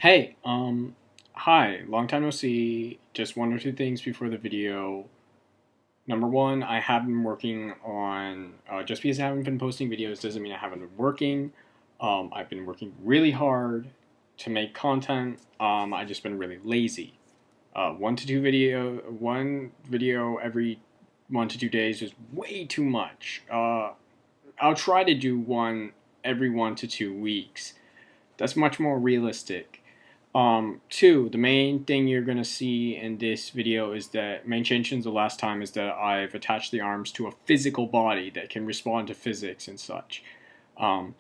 Hey, hi, long time no see. Just one or two things before the video. Number one, I have been working on, just because I haven't been posting videos doesn't mean I haven't been working. I've been working really hard to make content. I just been really lazy. One video every 1 to 2 days is way too much. I'll try to do one every 1 to 2 weeks. That's much more realistic. Two, the main thing you're going to see in this video is that main change since the last time is that I've attached the arms to a physical body that can respond to physics and such. That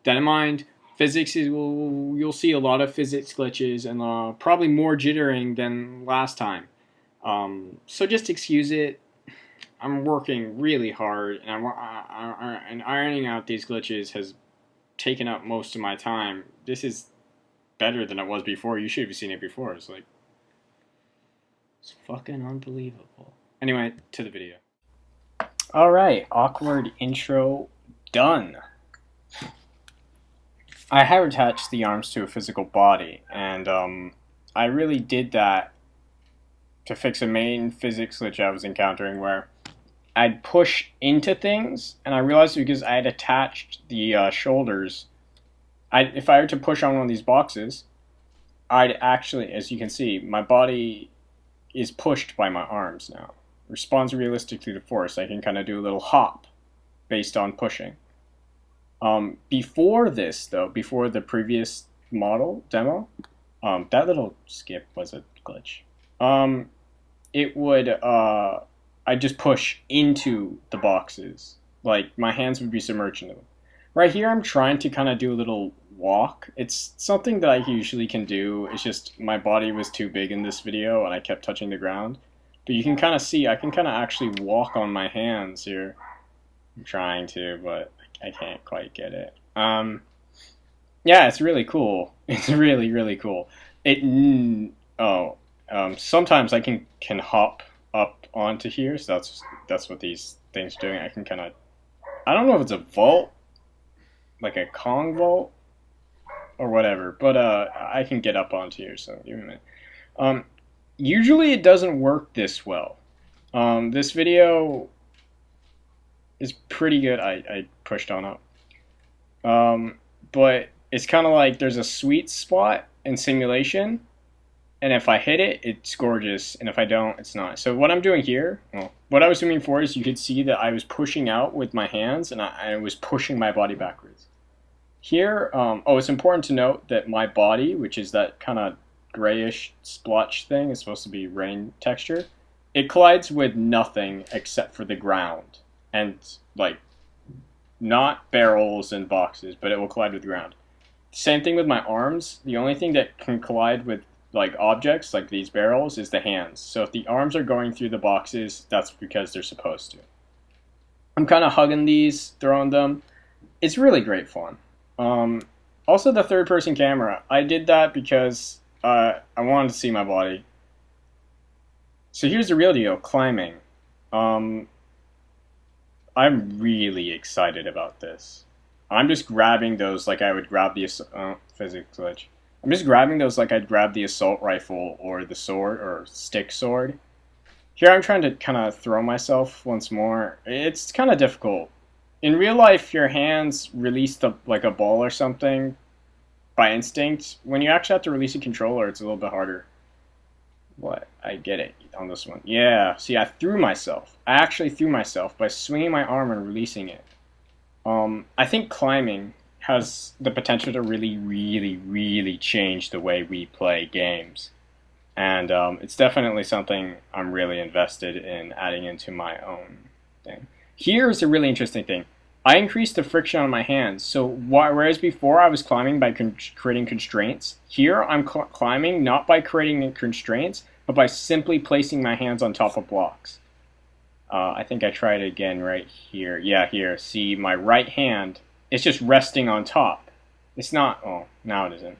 in mind, you'll see a lot of physics glitches and probably more jittering than last time. So just excuse it. I'm working really hard, and ironing out these glitches has taken up most of my time. This is better than it was before. You should have seen it before. It's fucking unbelievable. Anyway, to the video. Alright, awkward intro done. I have attached the arms to a physical body, and I really did that to fix a main physics glitch I was encountering where I'd push into things, and I realized because I had attached the shoulders, if I were to push on one of these boxes, I'd actually, as you can see, my body is pushed by my arms now. Responds realistically to force. I can kind of do a little hop based on pushing. Before this, though, before the previous model demo, that little skip was a glitch. It would, I'd just push into the boxes. Like, my hands would be submerged into them. Right here, I'm trying to kind of do a little walk. It's something that I usually can do. It's just my body was too big in this video and I kept touching the ground. But you can kind of see, I can kind of actually walk on my hands here. I'm trying to, but I can't quite get it. Yeah, it's really cool. It's really, really cool. Sometimes I can hop up onto here, so that's what these things are doing. I can kind of, I don't know if it's a vault, like a Kong vault or whatever, but I can get up onto here, so give me a minute. Usually it doesn't work this well. This video is pretty good. I pushed on up. But it's kind of like there's a sweet spot in simulation, and if I hit it, it's gorgeous, and if I don't, it's not. So what I'm doing here, well, what I was doing before is you could see that I was pushing out with my hands, and I was pushing my body backwards. Here, it's important to note that my body, which is that kind of grayish splotch thing, is supposed to be rain texture. It collides with nothing except for the ground, and like not barrels and boxes, but it will collide with the ground. Same thing with my arms. The only thing that can collide with like objects like these barrels is the hands. So if the arms are going through the boxes, that's because they're supposed to. I'm kind of hugging these, throwing them. It's really great fun. Also the third person camera. I did that because I wanted to see my body. So here's the real deal, climbing. I'm really excited about this. I'm just grabbing those like I would grab the physics glitch. I'm just grabbing those like I'd grab the assault rifle or the sword or stick sword. Here I'm trying to kind of throw myself once more. It's kind of difficult. In real life, your hands release like a ball or something by instinct. When you actually have to release a controller, it's a little bit harder. What? I get it on this one. Yeah, see, I threw myself. I actually threw myself by swinging my arm and releasing it. I think climbing has the potential to really, really, really change the way we play games. And it's definitely something I'm really invested in adding into my own thing. Here's a really interesting thing. I increased the friction on my hands. So whereas before I was climbing by creating constraints, here I'm climbing not by creating constraints, but by simply placing my hands on top of blocks. I think I tried it again right here. Yeah, here. See, my right hand is just resting on top. It's not, oh, now it isn't.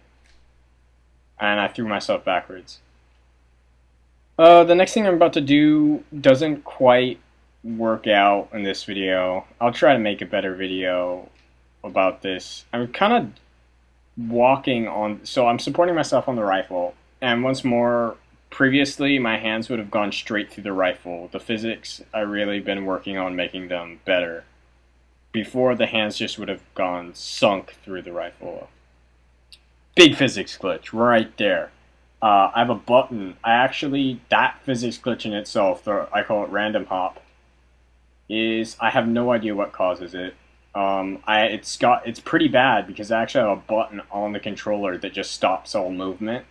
And I threw myself backwards. The next thing I'm about to do doesn't quite work out in this video. I'll try to make a better video about this. I'm kind of walking on. So I'm supporting myself on the rifle, and once more, previously my hands would have gone straight through the rifle. The physics I really been working on making them better. Before the hands just would have gone sunk through the rifle. Big physics glitch right there. I have a button. That physics glitch in itself, I call it random hop, is I have no idea what causes it. It's pretty bad because I actually have a button on the controller that just stops all movement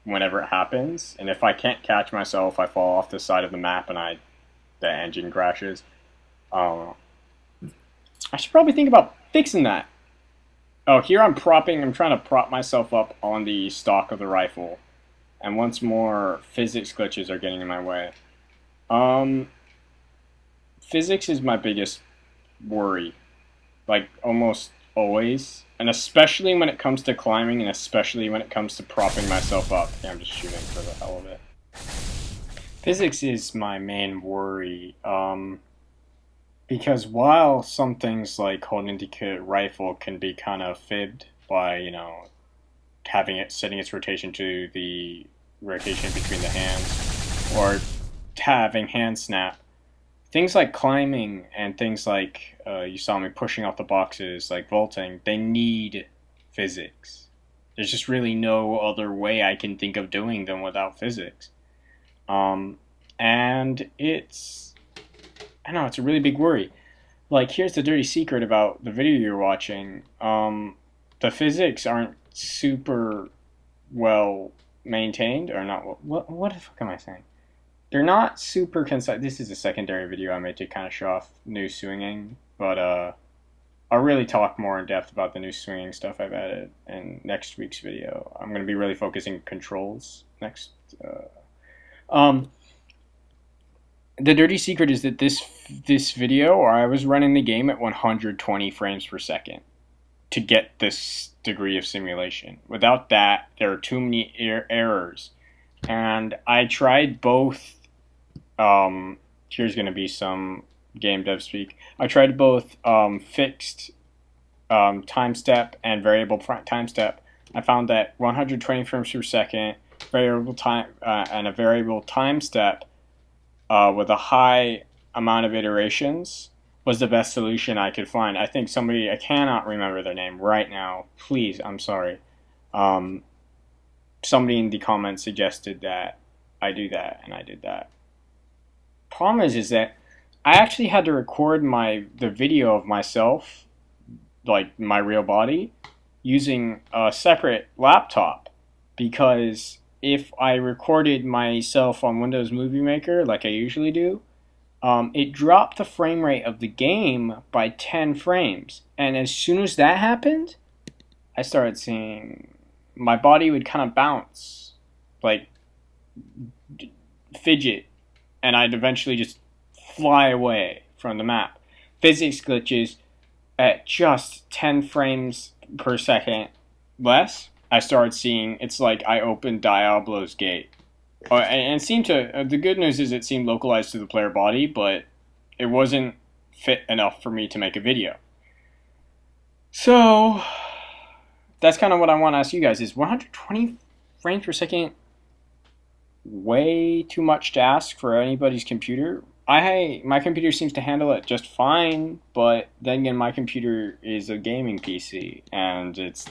whenever it happens, and if I can't catch myself, I fall off the side of the map and the engine crashes. I should probably think about fixing that. Oh, here I'm trying to prop myself up on the stock of the rifle, and once more, physics glitches are getting in my way. Um, Physics is my biggest worry, like almost always, and especially when it comes to climbing, and especially when it comes to propping myself up. Yeah, I'm just shooting for the hell of it. Physics is my main worry, because while some things like holding the rifle can be kind of fibbed by, having it setting its rotation to the rotation between the hands, or having hand snap, things like climbing and things like you saw me pushing off the boxes, like vaulting, they need physics. There's just really no other way I can think of doing them without physics. And I know, it's a really big worry. Like, here's the dirty secret about the video you're watching. The physics aren't super well maintained, or not. What the fuck am I saying? They're not super concise. This is a secondary video I made to kind of show off new swinging, but I'll really talk more in depth about the new swinging stuff I've added in next week's video. I'm going to be really focusing controls next. The dirty secret is that this video, or I was running the game at 120 frames per second to get this degree of simulation. Without that, there are too many errors, and I tried both. Here's going to be some game dev speak. I tried both fixed time step and variable time step. I found that 120 frames per second variable time and a variable time step with a high amount of iterations was the best solution I could find. I think somebody, I cannot remember their name right now. Please, I'm sorry. Somebody in the comments suggested that I do that, and I did that. Problem is that I actually had to record the video of myself, like my real body, using a separate laptop, because if I recorded myself on Windows Movie Maker like I usually do, it dropped the frame rate of the game by 10 frames. And as soon as that happened, I started seeing my body would kind of bounce, like fidget, and I'd eventually just fly away from the map. Physics glitches at just 10 frames per second less. I started seeing, it's like I opened Diablo's gate. And it seemed to, the good news is it seemed localized to the player body, but it wasn't fit enough for me to make a video. So, that's kind of what I want to ask you guys, is 120 frames per second way too much to ask for anybody's computer? My computer seems to handle it just fine, but then again, my computer is a gaming PC, and it's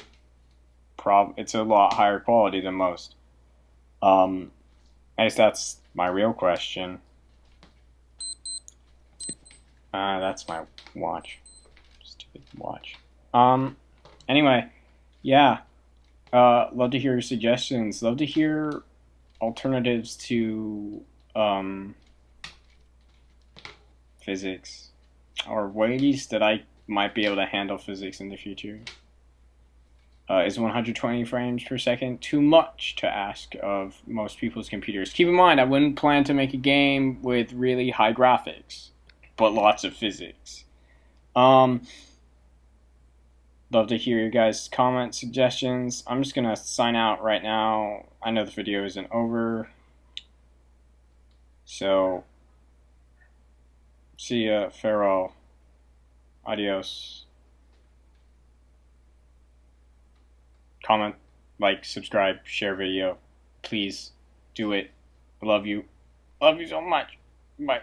a lot higher quality than most. I guess that's my real question. That's my watch. Stupid watch. Anyway, yeah. Love to hear your suggestions. Love to hear alternatives to physics, or ways that I might be able to handle physics in the future. Is 120 frames per second too much to ask of most people's computers? Keep in mind, I wouldn't plan to make a game with really high graphics, but lots of physics. Love to hear your guys' comments, suggestions. I'm just gonna sign out right now. I know the video isn't over, so see ya, farewell, adios. comment, like, subscribe, share video. Please do it. I love you. Love you so much. Bye.